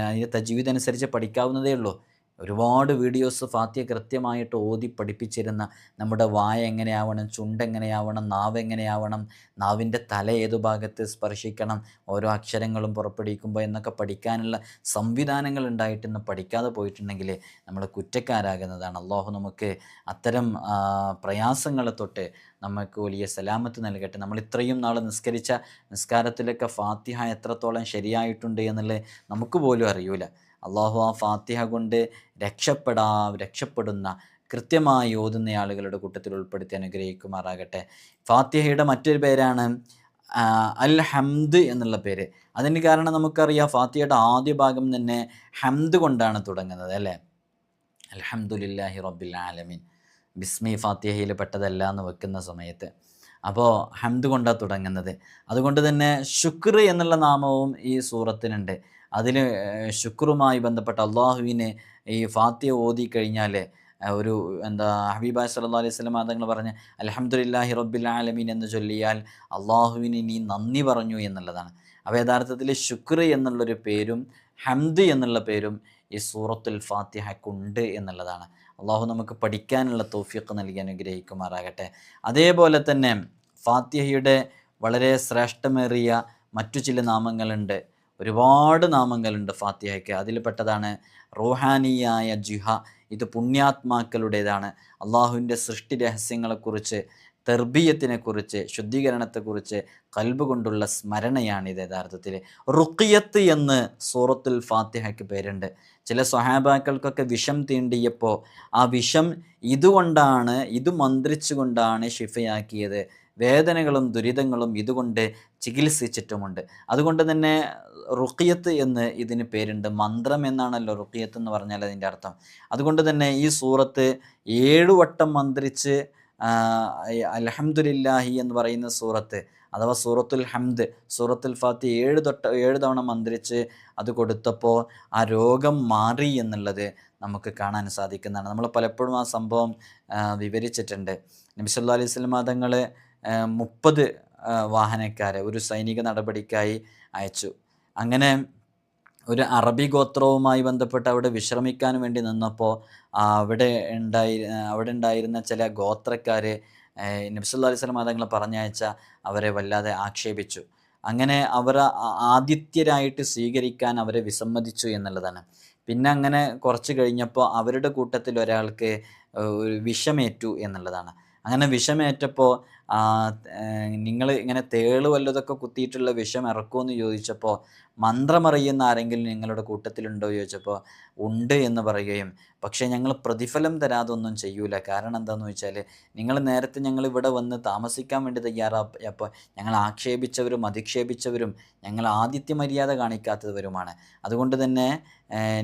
അതിൻ്റെ തജ്വീദ് അനുസരിച്ച് പഠിക്കാവുന്നതേ ഉള്ളൂ. ഒരുപാട് വീഡിയോസ് ഫാത്തിഹ കൃത്യമായിട്ട് ഓതി പഠിപ്പിച്ചിരുന്ന, നമ്മുടെ വായ എങ്ങനെയാവണം, ചുണ്ട് എങ്ങനെയാവണം, നാവ് എങ്ങനെയാവണം, നാവിൻ്റെ തല ഏതു ഭാഗത്ത് സ്പർശിക്കണം, ഓരോ അക്ഷരങ്ങളും പുറപ്പെടുവിക്കുമ്പോൾ എന്നൊക്കെ പഠിക്കാനുള്ള സംവിധാനങ്ങൾ ഉണ്ടായിട്ട് ഇന്ന് പഠിക്കാതെ പോയിട്ടുണ്ടെങ്കിൽ നമ്മൾ കുറ്റക്കാരാകുന്നതാണ്. അള്ളാഹു നമുക്ക് അത്തരം പ്രയാസങ്ങളെ തൊട്ട് നമുക്ക് വലിയ സലാമത്ത് നൽകട്ടെ. നമ്മൾ ഇത്രയും നാൾ നിസ്കരിച്ച നിസ്കാരത്തിലൊക്കെ ഫാത്തിഹ എത്രത്തോളം ശരിയായിട്ടുണ്ട് എന്നുള്ളത് നമുക്ക് പോലും അറിയൂല. അള്ളാഹു ആ ഫാത്തിഹ കൊണ്ട് രക്ഷപ്പെടുന്ന കൃത്യമായി ഓതുന്ന ആളുകളുടെ കൂട്ടത്തിൽ ഉൾപ്പെടുത്തി അനുഗ്രഹിക്കുമാറാകട്ടെ. ഫാത്തിഹയുടെ മറ്റൊരു പേരാണ് അൽ ഹംദ് എന്നുള്ള പേര്. അതിന് കാരണം നമുക്കറിയാം ഫാത്തിഹയുടെ ആദ്യ ഭാഗം തന്നെ ഹംദ് കൊണ്ടാണ് തുടങ്ങുന്നത് അല്ലേ. അൽഹംദുലില്ലാഹി റബ്ബിൽ ആലമീൻ, ബിസ്മി ഫാത്തിഹയിൽ പെട്ടതല്ല എന്ന് വെക്കുന്ന സമയത്ത്. അപ്പോൾ ഹംദ് കൊണ്ടാണ് തുടങ്ങുന്നത്. അതുകൊണ്ട് തന്നെ ശുക്ർ എന്നുള്ള നാമവും ഈ സൂറത്തിനുണ്ട്. അതിൽ ശുക്രുമായി ബന്ധപ്പെട്ട അള്ളാഹുവിനെ ഈ ഫാത്തിഹ ഓതി കഴിഞ്ഞാൽ ഒരു എന്താ ഹബീബായ് സല്ലല്ലാഹു അലൈഹി വസല്ലം തങ്ങൾ പറഞ്ഞ് അൽഹംദുലില്ലാഹി റബ്ബിൽ ആലമീൻ എന്ന് ചൊല്ലിയാൽ അള്ളാഹുവിന് നീ നന്ദി പറഞ്ഞു എന്നുള്ളതാണ്. അപ്പോൾ യഥാർത്ഥത്തിൽ ശുക്ർ എന്നുള്ളൊരു പേരും ഹംദ് എന്നുള്ള പേരും ഈ സൂറത്തുൽ ഫാത്തിഹക്കുണ്ട് എന്നുള്ളതാണ്. അള്ളാഹു നമുക്ക് പഠിക്കാനുള്ള തൗഫീഖ് നൽകി അനുഗ്രഹിക്കുമാറാകട്ടെ. അതേപോലെ തന്നെ ഫാത്തിഹയുടെ വളരെ ശ്രേഷ്ഠമേറിയ മറ്റു ചില നാമങ്ങളുണ്ട്. ഒരുപാട് നാമങ്ങളുണ്ട് ഫാത്തിഹയ്ക്ക്. അതിൽ പെട്ടതാണ് റൂഹാനിയായ ജിഹ. ഇത് പുണ്യാത്മാക്കളുടേതാണ്. അള്ളാഹുവിൻ്റെ സൃഷ്ടി രഹസ്യങ്ങളെക്കുറിച്ച്, തെർബീയത്തിനെക്കുറിച്ച്, ശുദ്ധീകരണത്തെക്കുറിച്ച് കൽബ് കൊണ്ടുള്ള സ്മരണയാണിത് യഥാർത്ഥത്തിൽ. റുഖിയത്ത് എന്ന് സൂറത്തുൽ ഫാത്തിഹയ്ക്ക് പേരുണ്ട്. ചില സ്വഹാബാക്കൾക്കൊക്കെ വിഷം തീണ്ടിയപ്പോൾ ആ വിഷം ഇത് മന്ത്രിച്ചുകൊണ്ടാണ് ഷിഫയാക്കിയത്. വേദനകളും ദുരിതങ്ങളും ഇതുകൊണ്ട് ചികിത്സിച്ചിട്ടുമുണ്ട്. അതുകൊണ്ട് തന്നെ റുഖിയത്ത് എന്ന് ഇതിന് പേരുണ്ട്. മന്ത്രം എന്നാണല്ലോ റുഖിയത്ത് എന്ന് പറഞ്ഞാൽ അതിൻ്റെ അർത്ഥം. അതുകൊണ്ട് തന്നെ ഈ സൂറത്ത് 7 വട്ടം മന്ത്രിച്ച് അൽഹംദുലില്ലാഹി എന്ന് പറയുന്ന സൂറത്ത് അഥവാ സൂറത്തുൽ ഹംദ്, സൂറത്തുൽ ഫാത്തിഹ 7 തവണ മന്ത്രിച്ച് അത് കൊടുത്തപ്പോൾ ആ രോഗം മാറി എന്നുള്ളത് നമുക്ക് കാണാൻ സാധിക്കുന്നതാണ്. നമ്മൾ പലപ്പോഴും ആ സംഭവം വിവരിച്ചിട്ടുണ്ട്. നബി സല്ലല്ലാഹു അലൈഹി വസല്ലം തങ്ങൾ 30 വാഹനക്കാരെ ഒരു സൈനിക നടപടിക്കായി അയച്ചു. അങ്ങനെ ഒരു അറബി ഗോത്രവുമായി ബന്ധപ്പെട്ട് അവിടെ വിശ്രമിക്കാൻ വേണ്ടി നിന്നപ്പോൾ അവിടെ ഉണ്ടായിരുന്ന ചില ഗോത്രക്കാർ നബി സല്ലല്ലാഹു അലൈഹി വസല്ലം തങ്ങൾ പറഞ്ഞയച്ച അവരെ വല്ലാതെ ആക്ഷേപിച്ചു. അങ്ങനെ അവർ ആതിഥ്യരായിട്ട് സ്വീകരിക്കാൻ അവരെ വിസമ്മതിച്ചു എന്നുള്ളതാണ്. പിന്നെ അങ്ങനെ കുറച്ച് കഴിഞ്ഞപ്പോൾ അവരുടെ കൂട്ടത്തിൽ ഒരാൾക്ക് ഒരു വിഷമേറ്റു എന്നുള്ളതാണ്. അങ്ങനെ വിഷമേറ്റപ്പോൾ നിങ്ങൾ ഇങ്ങനെ തേള് വല്ലതൊക്കെ കുത്തിയിട്ടുള്ള വിഷം ഇറക്കുമെന്ന് ചോദിച്ചപ്പോൾ മന്ത്രമറിയുന്ന ആരെങ്കിലും നിങ്ങളുടെ കൂട്ടത്തിലുണ്ടോ ചോദിച്ചപ്പോൾ ഉണ്ട് എന്ന് പറയുകയും, പക്ഷേ ഞങ്ങൾ പ്രതിഫലം തരാതെ ഒന്നും ചെയ്യൂല. കാരണം എന്താണെന്ന് വെച്ചാൽ നിങ്ങൾ നേരത്തെ ഞങ്ങൾ ഇവിടെ വന്ന് താമസിക്കാൻ വേണ്ടി തയ്യാറായപ്പോൾ ഞങ്ങൾ ആക്ഷേപിച്ചവരും അധിക്ഷേപിച്ചവരും ഞങ്ങൾ ആതിഥ്യ മര്യാദ കാണിക്കാത്തവരുമാണ്. അതുകൊണ്ട് തന്നെ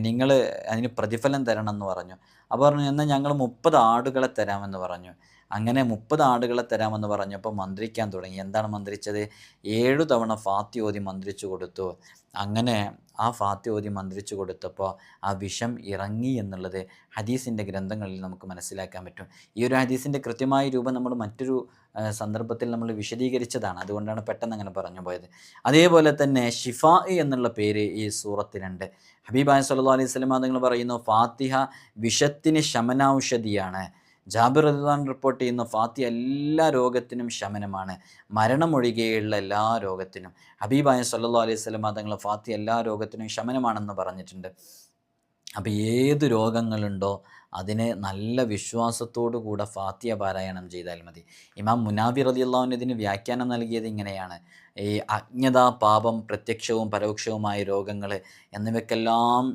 നിങ്ങൾ അതിന് പ്രതിഫലം തരണം എന്ന് പറഞ്ഞു. അപ്പോൾ പറഞ്ഞു എന്നാൽ ഞങ്ങൾ 30 ആടുകളെ തരാമെന്ന് പറഞ്ഞു. അങ്ങനെ 30 ആടുകളെ തരാമെന്ന് പറഞ്ഞപ്പോൾ മന്ത്രിക്കാൻ തുടങ്ങി. എന്താണ് മന്ത്രിച്ചത്? 7 തവണ ഫാത്തിഹ ഓതി മന്ത്രിച്ചു കൊടുത്തു. അങ്ങനെ ആ ഫാത്തിഹ ഓതി മന്ത്രിച്ചു കൊടുത്തപ്പോൾ ആ വിഷം ഇറങ്ങി എന്നുള്ളത് ഹദീസിൻ്റെ ഗ്രന്ഥങ്ങളിൽ നമുക്ക് മനസ്സിലാക്കാൻ പറ്റും. ഈ ഒരു ഹദീസിൻ്റെ കൃത്യമായ രൂപം നമ്മൾ മറ്റൊരു സന്ദർഭത്തിൽ നമ്മൾ വിശദീകരിച്ചതാണ്. അതുകൊണ്ടാണ് പെട്ടെന്ന് അങ്ങനെ പറഞ്ഞു പോയത്. അതേപോലെ തന്നെ ഷിഫാ എന്നുള്ള പേര് ഈ സൂറത്തിനുണ്ട്. ഹബീബായ സല്ലല്ലാഹു അലൈഹി വസല്ലം നിങ്ങൾ പറയുന്നു ഫാത്തിഹ വിഷത്തിന് ശമനാഔഷധിയാണ്. ജാബിർ റളിയല്ലാഹു റിപ്പോർട്ട് ചെയ്യുന്ന ഫാത്തിഹ എല്ലാ രോഗത്തിനും ശമനമാണ്, മരണമൊഴികെയുള്ള എല്ലാ രോഗത്തിനും. ഹബീബായ സല്ലല്ലാഹു അലൈഹി വസല്ലം തങ്ങൾ ഫാത്തിഹ എല്ലാ രോഗത്തിനും ശമനമാണെന്ന് പറഞ്ഞിട്ടുണ്ട്. അപ്പോൾ ഏത് രോഗങ്ങളുണ്ടോ അതിനെ നല്ല വിശ്വാസത്തോടു കൂടെ ഫാത്തിഹ പാരായണം ചെയ്താൽ മതി. ഇമാം മുനാവി റളിയല്ലാഹു അൻഹു ഇതിന് വ്യാഖ്യാനം നൽകിയത് ഇങ്ങനെയാണ്: ഈ അജ്ഞത, പാപം, പ്രത്യക്ഷവും പരോക്ഷവുമായ രോഗങ്ങൾ എന്നിവയ്ക്കെല്ലാം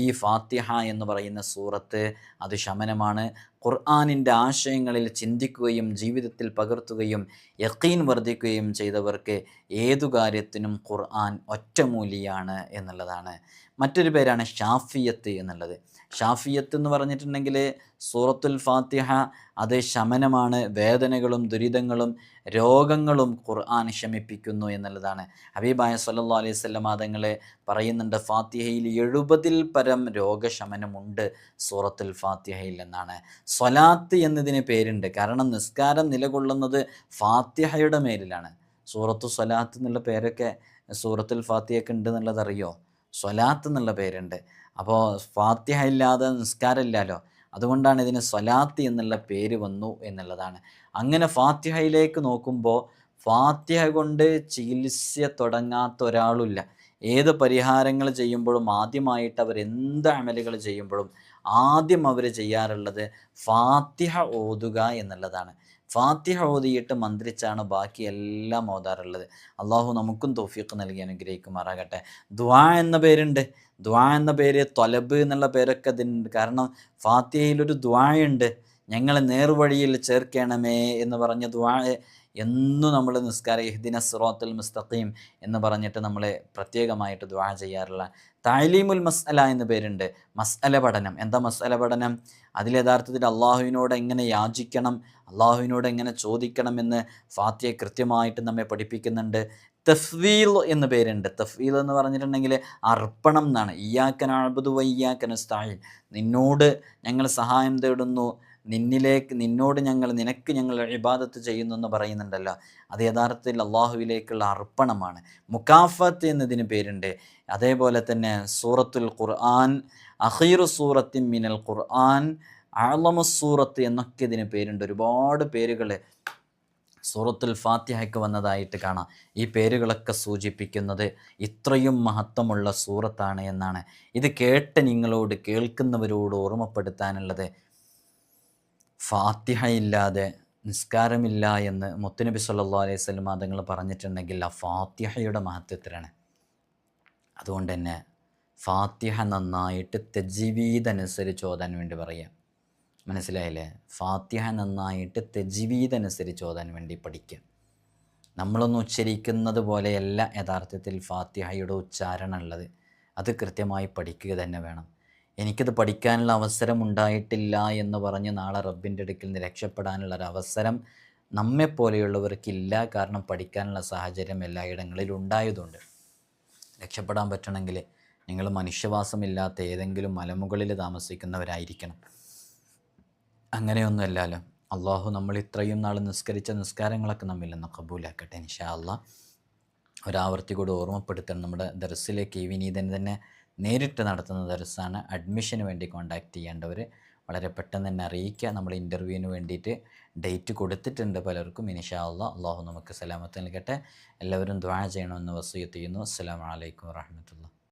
ഈ ഫാത്തിഹ എന്ന് പറയുന്ന സൂറത്ത് അത് ശമനമാണ്. ഖുർആനിൻ്റെ ആശയങ്ങളിൽ ചിന്തിക്കുകയും ജീവിതത്തിൽ പകർത്തുകയും യഖീൻ വർദ്ധിക്കുകയും ചെയ്തവർക്ക് ഏതു കാര്യത്തിനും ഖുർആൻ ഒറ്റമൂലിയാണ് എന്നുള്ളതാണ്. മറ്റൊരു പേരാണ് ഷാഫിയത്ത് എന്നുള്ളത്. ഷാഫിയത്ത് എന്ന് പറഞ്ഞിട്ടുണ്ടെങ്കിൽ സൂറത്തുൽ ഫാത്തിഹ അത് ശമനമാണ്. വേദനകളും ദുരിതങ്ങളും രോഗങ്ങളും ഖുർആൻ ശമിപ്പിക്കുന്നു എന്നുള്ളതാണ്. ഹബീബായ സല്ലല്ലാഹു അലൈഹി വസല്ലം തങ്ങൾ പറയുന്നുണ്ട് ഫാത്തിഹയിൽ 70-ൽ പരം രോഗശമനമുണ്ട് സൂറത്തുൽ ഫാത്തിഹയിൽ എന്നാണ്. സ്വലാത്ത് എന്നതിന് പേരുണ്ട്. കാരണം നിസ്കാരം നിലകൊള്ളുന്നത് ഫാത്തിഹയുടെ മേലിലാണ്. സൂറത്തു സ്വലാത്ത് എന്നുള്ള പേരൊക്കെ സൂറത്തുൽ ഫാത്തിഹയ്ക്ക് ഉണ്ട് എന്നുള്ളത് അറിയോ? സ്വലാത്ത് എന്നുള്ള പേരുണ്ട്. അപ്പോൾ ഫാത്തിഹ ഇല്ലാതെ നിസ്കാരമില്ലല്ലോ. അതുകൊണ്ടാണ് ഇതിന് സ്വലാത്ത് എന്നുള്ള പേര് വന്നു എന്നുള്ളതാണ്. അങ്ങനെ ഫാത്തിഹയിലേക്ക് നോക്കുമ്പോൾ ഫാത്തിഹ കൊണ്ട് ചികിത്സ തുടങ്ങാത്ത ഒരാളില്ല. ഏത് പരിഹാരങ്ങൾ ചെയ്യുമ്പോഴും ആദ്യമായിട്ട് അവർ എന്ത് അമലുകൾ ചെയ്യുമ്പോഴും ആദ്യം അവർ ചെയ്യാറുള്ളത് ഫാത്തിഹ ഓതുക എന്നുള്ളതാണ്. ഫാത്തിഹ ഓതിയിട്ട് മന്ത്രിച്ചാണ് ബാക്കി എല്ലാം ഓതാറുള്ളത്. അള്ളാഹു നമുക്കും തൗഫീഖ് നൽകി അനുഗ്രഹിക്കുമാറാകട്ടെ. ദുആ എന്ന പേരുണ്ട്. ദുആ എന്ന പേര്, ത്വലബ് എന്നുള്ള പേരൊക്കെ ഇതിനുണ്ട്. കാരണം ഫാത്തിഹയിലൊരു ദുആ ഉണ്ട്, ഞങ്ങളെ നേർവഴിയിൽ ചേർക്കണമേ എന്ന് പറഞ്ഞ ദുആ എന്നും നമ്മൾ നിസ്കാരം ഇഹ്ദിന സിറാത്തുൽ മുസ്തഖീം എന്ന് പറഞ്ഞിട്ട് നമ്മൾ പ്രത്യേകമായിട്ട് ദുആ ചെയ്യാറുള്ള തഅലീമുൽ മസ്അല എന്ന് പേരുണ്ട്. മസ്അല പഠനം. എന്താ മസ്അല പഠനം? അതിൽ യഥാർത്ഥത്തിൽ അള്ളാഹുവിനോട് എങ്ങനെ യാചിക്കണം, അള്ളാഹുവിനോട് എങ്ങനെ ചോദിക്കണമെന്ന് ഫാത്തിഹ കൃത്യമായിട്ട് നമ്മെ പഠിപ്പിക്കുന്നുണ്ട്. തഫ്വീൽ എന്ന് പേരുണ്ട്. തഫ്വീൽ എന്ന് പറഞ്ഞിട്ടുണ്ടെങ്കിൽ അർപ്പണം എന്നാണ്. ഇയ്യാക നഅ്ബുദു വ ഇയ്യാക നസ്തഈൻ, നിന്നോട് ഞങ്ങൾ സഹായം തേടുന്നു, നിന്നോട് നിനക്ക് ഞങ്ങൾ ഇബാദത്ത് ചെയ്യുന്നു എന്ന് പറയുന്നുണ്ടല്ലോ, അത് യഥാർത്ഥത്തിൽ അള്ളാഹുവിലേക്കുള്ള അർപ്പണമാണ്. മുകാഫത്ത് എന്നതിന് പേരുണ്ട്. അതേപോലെ തന്നെ സൂറത്തുൽ ഖുർആൻ, അഖീറു സൂറത്തിൻ മിനൽ ഖുർആൻ, അഅ്ളമു സൂറത്ത് എന്നൊക്കെ ഇതിന് പേരുണ്ട്. ഒരുപാട് പേരുകൾ സൂറത്തുൽ ഫാത്തിഹയ്ക്ക് വന്നതായിട്ട് കാണാം. ഈ പേരുകളൊക്കെ സൂചിപ്പിക്കുന്നത് ഇത്രയും മഹത്വമുള്ള സൂറത്താണ് എന്നാണ്. ഇത് കേട്ട നിങ്ങളോട്, കേൾക്കുന്നവരോട് ഓർമ്മപ്പെടുത്താനുള്ളത്, ഫാത്തിഹ ഇല്ലാതെ നിസ്കാരമില്ല എന്ന് മുത്തുനബി സല്ലല്ലാഹു അലൈഹി വസല്ലം തങ്ങൾ പറഞ്ഞിട്ടുണ്ടെങ്കിൽ ആ ഫാത്തിഹയുടെ മഹത്വത്തിലാണ്. അതുകൊണ്ട് തന്നെ ഫാത്തിഹ നന്നായിട്ട് തജ്വീദനുസരിച്ച് ഓതാൻ വേണ്ടി പറയാം. മനസ്സിലായില്ലേ? ഫാത്തിഹ നന്നായിട്ട് തജ്വീദനുസരിച്ച് ഓതാൻ വേണ്ടി പഠിക്കുക. നമ്മളൊന്ന് ഉച്ചരിക്കുന്നത് പോലെയല്ല യഥാർത്ഥത്തിൽ ഫാത്തിഹയുടെ ഉച്ചാരണം ഉള്ളത്. അത് കൃത്യമായി പഠിക്കുക തന്നെ വേണം. എനിക്കത് പഠിക്കാനുള്ള അവസരം ഉണ്ടായിട്ടില്ല എന്ന് പറഞ്ഞ് നാളെ റബ്ബിൻ്റെ അടുക്കൽ നിന്ന് രക്ഷപ്പെടാനുള്ളൊരവസരം നമ്മെപ്പോലെയുള്ളവർക്കില്ല. കാരണം പഠിക്കാനുള്ള സാഹചര്യം എല്ലായിടങ്ങളിലും ഉണ്ടായതുകൊണ്ട്. രക്ഷപ്പെടാൻ പറ്റണമെങ്കിൽ നിങ്ങൾ മനുഷ്യവാസമില്ലാത്ത ഏതെങ്കിലും മലമുകളിൽ താമസിക്കുന്നവരായിരിക്കണം. അങ്ങനെയൊന്നുമല്ലല്ലോ. അള്ളാഹു നമ്മൾ ഇത്രയും നാൾ നിസ്കരിച്ച നിസ്കാരങ്ങളൊക്കെ നമ്മിൽ നിന്ന് കബൂലാക്കട്ടെ ഇൻഷാ അള്ളാഹ്. ഒരാവർത്തി കൂടി ഓർമ്മപ്പെടുത്തണം, നമ്മുടെ ദർസിലേക്ക് ഈ വിനീതൻ തന്നെ നേരിട്ട് നടത്തുന്ന ദർസാണ്. അഡ്മിഷന് വേണ്ടി കോൺടാക്റ്റ് ചെയ്യേണ്ടവർ വളരെ പെട്ടെന്ന് തന്നെ അറിയിക്കുക. നമ്മൾ ഇൻ്റർവ്യൂവിന് വേണ്ടിയിട്ട് ഡേറ്റ് കൊടുത്തിട്ടുണ്ട് പലർക്കും. ഇൻഷാ അള്ളാഹ്. അള്ളാഹു നമുക്ക് സലാമത്ത് നൽകട്ടെ. എല്ലാവരും ദുആ ചെയ്യണമെന്ന് വസിയത്ത് ചെയ്യുന്നു. അസ്സലാമു അലൈക്കും വറഹ്മത്തുള്ളാഹി.